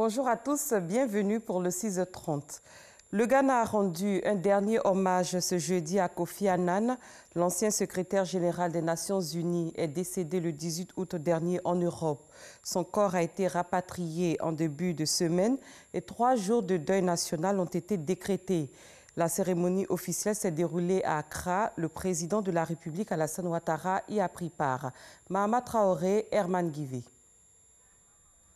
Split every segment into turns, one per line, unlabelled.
Bonjour à tous, bienvenue pour le 6h30. Le Ghana a rendu un dernier hommage ce jeudi à Kofi Annan. L'ancien secrétaire général des Nations Unies est décédé le 18 août dernier en Europe. Son corps a été rapatrié en début de semaine et 3 jours de deuil national ont été décrétés. La cérémonie officielle s'est déroulée à Accra. Le président de la République, Alassane Ouattara, y a pris part. Mahama Traoré, Herman Guivé.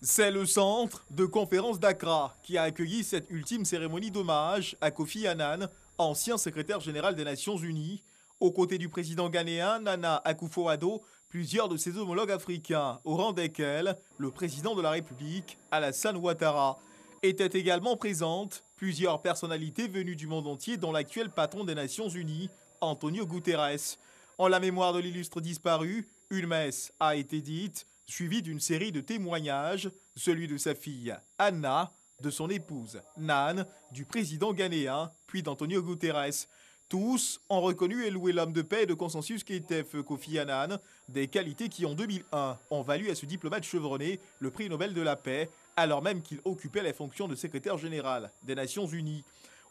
C'est le centre de conférence d'Accra qui a accueilli cette ultime cérémonie d'hommage à Kofi Annan, ancien secrétaire général des Nations Unies. Aux côtés du président ghanéen Nana Akufo-Addo, plusieurs de ses homologues africains, au rang desquels le président de la République, Alassane Ouattara. Étaient également présentes plusieurs personnalités venues du monde entier, dont l'actuel patron des Nations Unies, Antonio Guterres. En la mémoire de l'illustre disparu, une messe a été dite, suivi d'une série de témoignages, celui de sa fille Anna, de son épouse Nan, du président ghanéen, puis d'Antonio Guterres. Tous ont reconnu et loué l'homme de paix et de consensus qu'était Kofi Annan, des qualités qui en 2001 ont valu à ce diplomate chevronné le prix Nobel de la paix, alors même qu'il occupait les fonctions de secrétaire général des Nations Unies.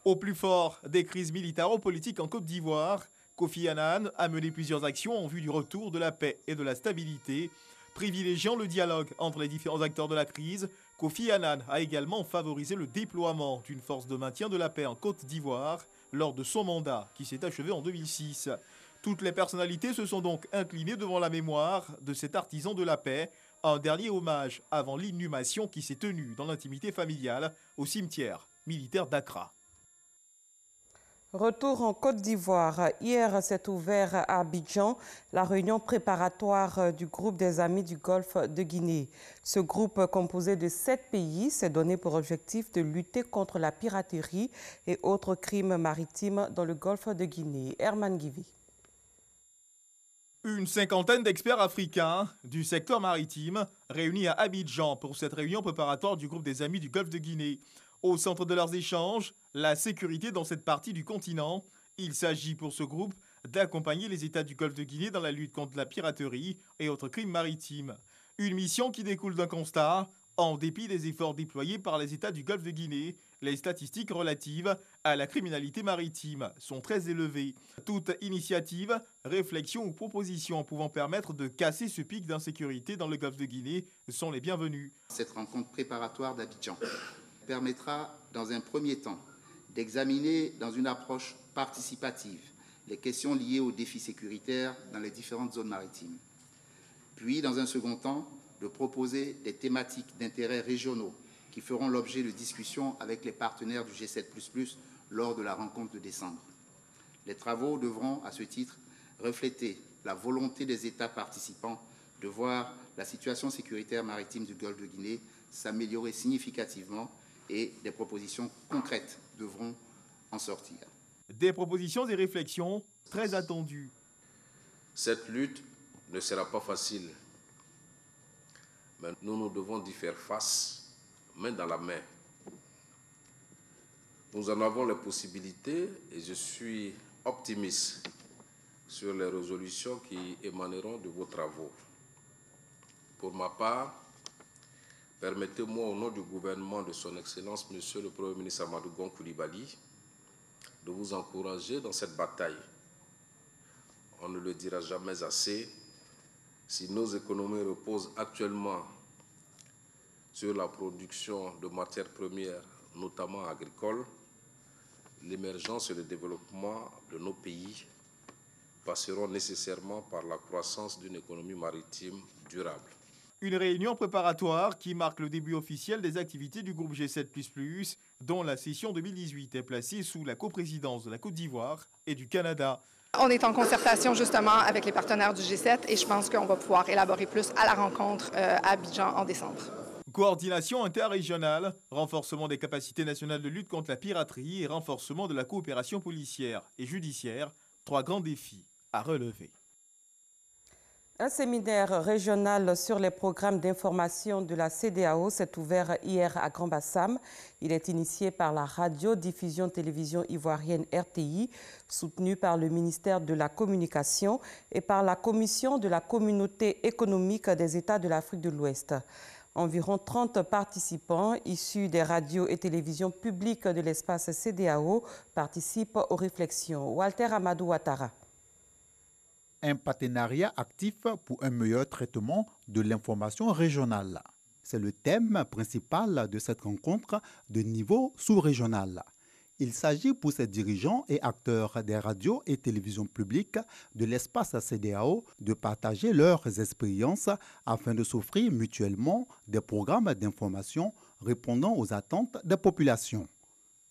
Au plus fort des crises militaro-politiques en Côte d'Ivoire, Kofi Annan a mené plusieurs actions en vue du retour de la paix et de la stabilité. Privilégiant le dialogue entre les différents acteurs de la crise, Kofi Annan a également favorisé le déploiement d'une force de maintien de la paix en Côte d'Ivoire lors de son mandat qui s'est achevé en 2006. Toutes les personnalités se sont donc inclinées devant la mémoire de cet artisan de la paix, un dernier hommage avant l'inhumation qui s'est tenue dans l'intimité familiale au cimetière militaire d'Accra.
Retour en Côte d'Ivoire. Hier s'est ouvert à Abidjan la réunion préparatoire du groupe des Amis du Golfe de Guinée. Ce groupe composé de 7 pays s'est donné pour objectif de lutter contre la piraterie et autres crimes maritimes dans le Golfe de Guinée. Herman Guivé.
Une cinquantaine d'experts africains du secteur maritime réunis à Abidjan pour cette réunion préparatoire du groupe des Amis du Golfe de Guinée. Au centre de leurs échanges, la sécurité dans cette partie du continent. Il s'agit pour ce groupe d'accompagner les États du Golfe de Guinée dans la lutte contre la piraterie et autres crimes maritimes. Une mission qui découle d'un constat. En dépit des efforts déployés par les États du Golfe de Guinée, les statistiques relatives à la criminalité maritime sont très élevées. Toute initiative, réflexion ou proposition pouvant permettre de casser ce pic d'insécurité dans le Golfe de Guinée sont les bienvenues.
Cette rencontre préparatoire d'Abidjan permettra, dans un premier temps, d'examiner dans une approche participative les questions liées aux défis sécuritaires dans les différentes zones maritimes. Puis, dans un second temps, de proposer des thématiques d'intérêt régionaux qui feront l'objet de discussions avec les partenaires du G7++ lors de la rencontre de décembre. Les travaux devront, à ce titre, refléter la volonté des États participants de voir la situation sécuritaire maritime du Golfe de Guinée s'améliorer significativement et des propositions concrètes devront en sortir.
Des propositions et réflexions très attendues.
Cette lutte ne sera pas facile, mais nous devons y faire face, main dans la main. Nous en avons les possibilités et je suis optimiste sur les résolutions qui émaneront de vos travaux. Pour ma part, permettez-moi, au nom du gouvernement de son Excellence, Monsieur le Premier ministre Amadou Gon Coulibaly, de vous encourager dans cette bataille. On ne le dira jamais assez, si nos économies reposent actuellement sur la production de matières premières, notamment agricoles, l'émergence et le développement de nos pays passeront nécessairement par la croissance d'une économie maritime durable.
Une réunion préparatoire qui marque le début officiel des activités du groupe G7++, dont la session 2018 est placée sous la coprésidence de la Côte d'Ivoire et du Canada.
On est en concertation justement avec les partenaires du G7 et je pense qu'on va pouvoir élaborer plus à la rencontre à Abidjan en décembre.
Coordination interrégionale, renforcement des capacités nationales de lutte contre la piraterie et renforcement de la coopération policière et judiciaire, 3 grands défis à relever.
Un séminaire régional sur les programmes d'information de la CEDEAO s'est ouvert hier à Grand-Bassam. Il est initié par la radio-diffusion-télévision ivoirienne RTI, soutenu par le ministère de la Communication et par la Commission de la Communauté économique des États de l'Afrique de l'Ouest. Environ 30 participants issus des radios et télévisions publiques de l'espace CEDEAO participent aux réflexions. Walter Amadou Ouattara.
Un partenariat actif pour un meilleur traitement de l'information régionale. C'est le thème principal de cette rencontre de niveau sous-régional. Il s'agit pour ces dirigeants et acteurs des radios et télévisions publiques de l'espace CEDEAO de partager leurs expériences afin de s'offrir mutuellement des programmes d'information répondant aux attentes des populations.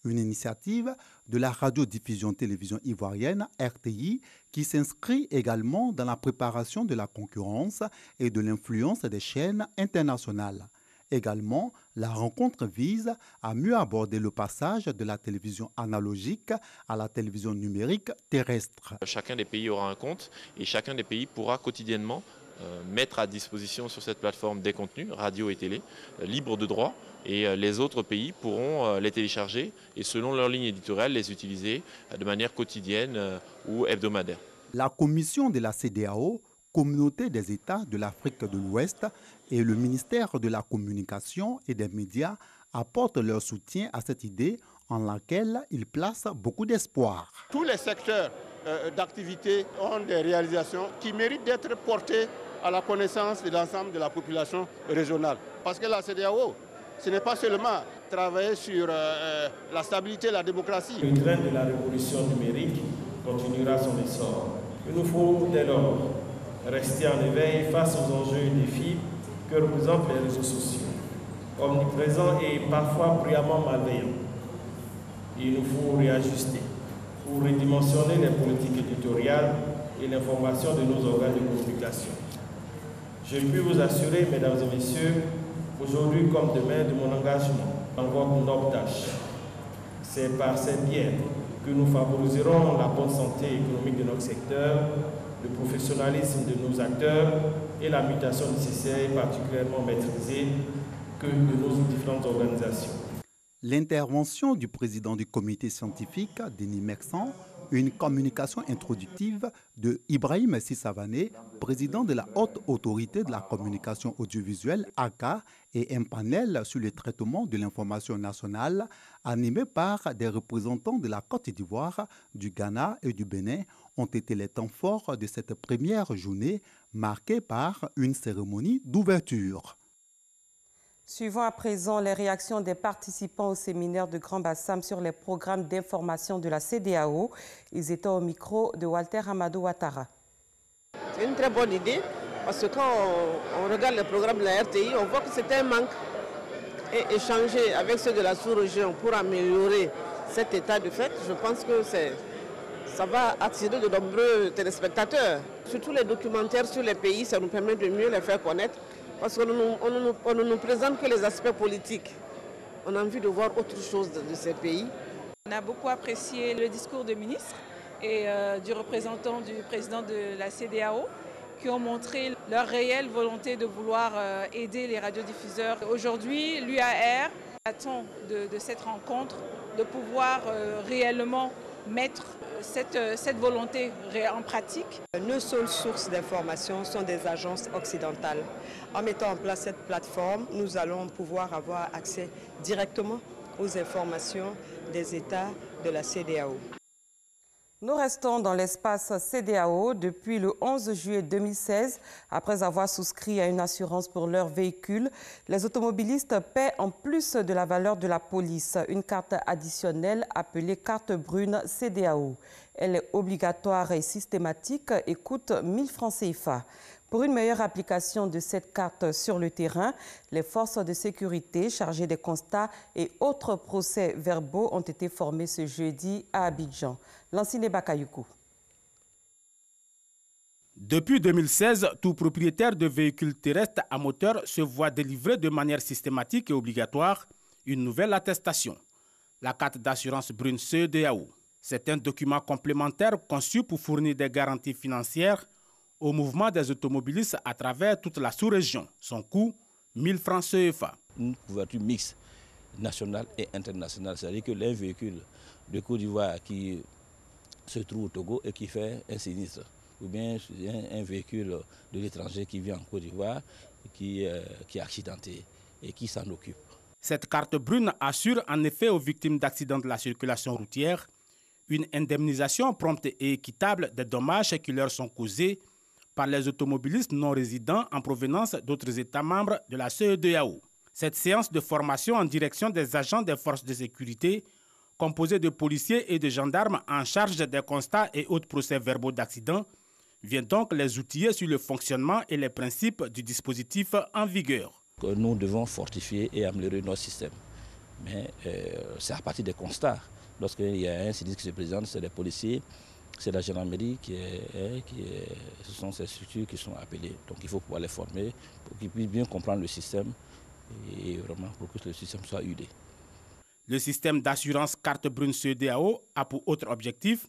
Une initiative de la radiodiffusion télévision ivoirienne RTI qui s'inscrit également dans la préparation de la concurrence et de l'influence des chaînes internationales. Également, la rencontre vise à mieux aborder le passage de la télévision analogique à la télévision numérique terrestre.
Chacun des pays aura un compte et chacun des pays pourra quotidiennement mettre à disposition sur cette plateforme des contenus, radio et télé, libres de droit. Et les autres pays pourront les télécharger et selon leur ligne éditoriale les utiliser de manière quotidienne ou hebdomadaire.
La commission de la CEDEAO, Communauté des États de l'Afrique de l'Ouest et le ministère de la Communication et des Médias apportent leur soutien à cette idée en laquelle ils placent beaucoup d'espoir.
Tous les secteurs d'activité ont des réalisations qui méritent d'être portées à la connaissance de l'ensemble de la population régionale. Parce que la CEDEAO, ce n'est pas seulement travailler sur la stabilité et la démocratie.
Le train de la révolution numérique continuera son essor. Il nous faut dès lors rester en éveil face aux enjeux et défis que représentent les réseaux sociaux, omniprésents et parfois bruyamment malveillants. Il nous faut réajuster pour redimensionner les politiques éditoriales et l'information de nos organes de communication. Je puis vous assurer, mesdames et messieurs, aujourd'hui comme demain, de mon engagement dans votre noble tâche. C'est par ces biais que nous favoriserons la bonne santé économique de notre secteur, le professionnalisme de nos acteurs et la mutation nécessaire et particulièrement maîtrisée que de nos différentes organisations.
L'intervention du président du comité scientifique, Denis Mersan, une communication introductive de Ibrahim Sissavané, président de la Haute Autorité de la Communication Audiovisuelle, ACA, et un panel sur le traitement de l'information nationale animé par des représentants de la Côte d'Ivoire, du Ghana et du Bénin ont été les temps forts de cette première journée marquée par une cérémonie d'ouverture.
Suivons à présent les réactions des participants au séminaire de Grand Bassam sur les programmes d'information de la CEDEAO. Ils étaient au micro de Walter Amadou Ouattara.
C'est une très bonne idée parce que quand on regarde les programmes de la RTI, on voit que c'était un manque. Et échanger avec ceux de la sous-région pour améliorer cet état de fait, je pense que ça va attirer de nombreux téléspectateurs. Surtout les documentaires sur les pays, ça nous permet de mieux les faire connaître. Parce qu'on ne nous présente que les aspects politiques. On a envie de voir autre chose de ces pays.
On a beaucoup apprécié le discours du ministre et du représentant du président de la CEDEAO qui ont montré leur réelle volonté de vouloir aider les radiodiffuseurs. Aujourd'hui, l'UAR attend de cette rencontre de pouvoir réellement mettre cette volonté en pratique.
Nos seules sources d'information sont des agences occidentales. En mettant en place cette plateforme, nous allons pouvoir avoir accès directement aux informations des États de la CEDEAO.
Nous restons dans l'espace CEDEAO depuis le 11 juillet 2016. Après avoir souscrit à une assurance pour leur véhicule, les automobilistes paient en plus de la valeur de la police une carte additionnelle appelée carte brune CEDEAO. Elle est obligatoire et systématique et coûte 1000 francs CFA. Pour une meilleure application de cette carte sur le terrain, les forces de sécurité chargées des constats et autres procès-verbaux ont été formées ce jeudi à Abidjan. Lansine Bakayuku.
Depuis 2016, tout propriétaire de véhicules terrestres à moteur se voit délivrer de manière systématique et obligatoire une nouvelle attestation, la carte d'assurance brune CEDEAO. C'est un document complémentaire conçu pour fournir des garanties financières au mouvement des automobilistes à travers toute la sous-région. Son coût, 1000 francs CFA.
Une couverture mixte nationale et internationale, c'est-à-dire que les véhicules de Côte d'Ivoire qui se trouvent au Togo et qui fait un sinistre ou bien un véhicule de l'étranger qui vient en Côte d'Ivoire, qui est accidenté et qui s'en occupe.
Cette carte brune assure en effet aux victimes d'accidents de la circulation routière une indemnisation prompte et équitable des dommages qui leur sont causés par les automobilistes non résidents en provenance d'autres États membres de la CEDEAO. Cette séance de formation en direction des agents des forces de sécurité, composée de policiers et de gendarmes en charge des constats et autres procès-verbaux d'accidents, vient donc les outiller sur le fonctionnement et les principes du dispositif en vigueur.
Nous devons fortifier et améliorer notre système. Mais c'est à partir des constats. Lorsqu'il y a un sinistre qui se présente, c'est les policiers, c'est la gendarmerie ce sont ces structures qui sont appelées. Donc il faut pouvoir les former pour qu'ils puissent bien comprendre le système et vraiment pour que le système soit udé.
Le système d'assurance carte brune CEDEAO a pour autre objectif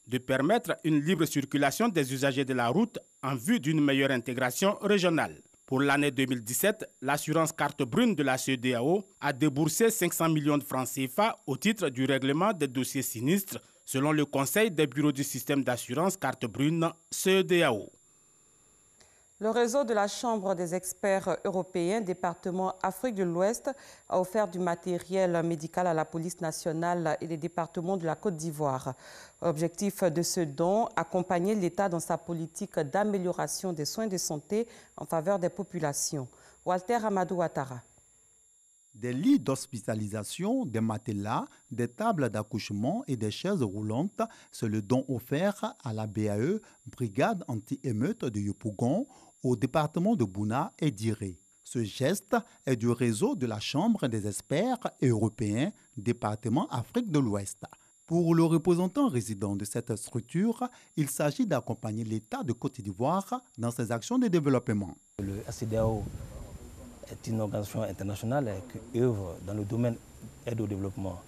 de permettre une libre circulation des usagers de la route en vue d'une meilleure intégration régionale. Pour l'année 2017, l'assurance carte brune de la CEDEAO a déboursé 500 millions de francs CFA au titre du règlement des dossiers sinistres, selon le Conseil des bureaux du système d'assurance carte brune CEDEAO.
Le réseau de la Chambre des experts européens, département Afrique de l'Ouest, a offert du matériel médical à la police nationale et les départements de la Côte d'Ivoire. Objectif de ce don, accompagner l'État dans sa politique d'amélioration des soins de santé en faveur des populations. Walter Amadou Ouattara.
Des lits d'hospitalisation, des matelas, des tables d'accouchement et des chaises roulantes, c'est le don offert à la BAE, Brigade anti-émeute de Yopougon, au département de Bouna et d'Iré. Ce geste est du réseau de la Chambre des experts européens, département Afrique de l'Ouest. Pour le représentant résident de cette structure, il s'agit d'accompagner l'État de Côte d'Ivoire dans ses actions de développement.
Le CEDEAO est une organisation internationale qui œuvre dans le domaine aide au développement.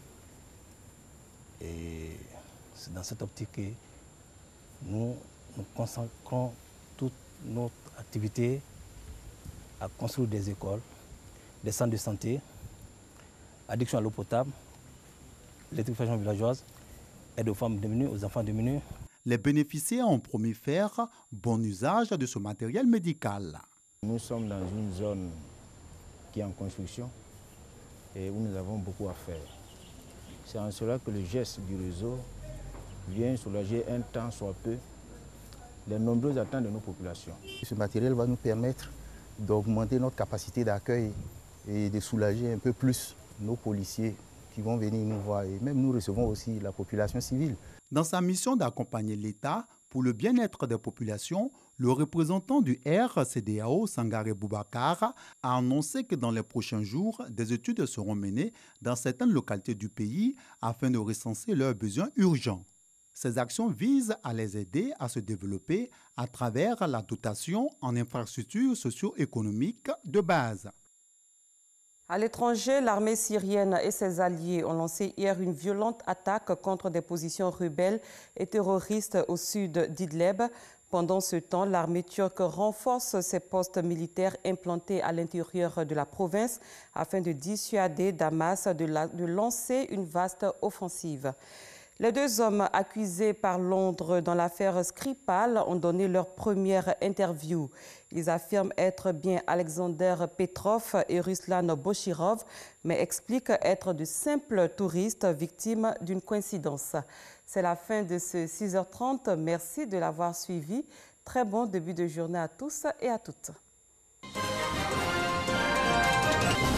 Et c'est dans cette optique que nous consacrons toute notre activité à construire des écoles, des centres de santé, addiction à l'eau potable, l'électrification villageoise, aide aux femmes démunies, aux enfants démunis.
Les bénéficiaires ont promis faire bon usage de ce matériel médical.
Nous sommes dans une zone qui est en construction et où nous avons beaucoup à faire. C'est en cela que le geste du réseau vient soulager un temps soit peu les nombreuses attentes de nos populations.
Ce matériel va nous permettre d'augmenter notre capacité d'accueil et de soulager un peu plus nos policiers qui vont venir nous voir. Et même nous recevons aussi la population civile.
Dans sa mission d'accompagner l'État pour le bien-être des populations, le représentant du RCDAO, Sangaré Boubacar, a annoncé que dans les prochains jours, des études seront menées dans certaines localités du pays afin de recenser leurs besoins urgents. Ces actions visent à les aider à se développer à travers la dotation en infrastructures socio-économiques de base.
À l'étranger, l'armée syrienne et ses alliés ont lancé hier une violente attaque contre des positions rebelles et terroristes au sud d'Idlib. Pendant ce temps, l'armée turque renforce ses postes militaires implantés à l'intérieur de la province afin de dissuader Damas de lancer une vaste offensive. Les deux hommes accusés par Londres dans l'affaire Skripal ont donné leur première interview. Ils affirment être bien Alexander Petrov et Ruslan Boshirov, mais expliquent être de simples touristes victimes d'une coïncidence. C'est la fin de ce 6h30. Merci de l'avoir suivi. Très bon début de journée à tous et à toutes.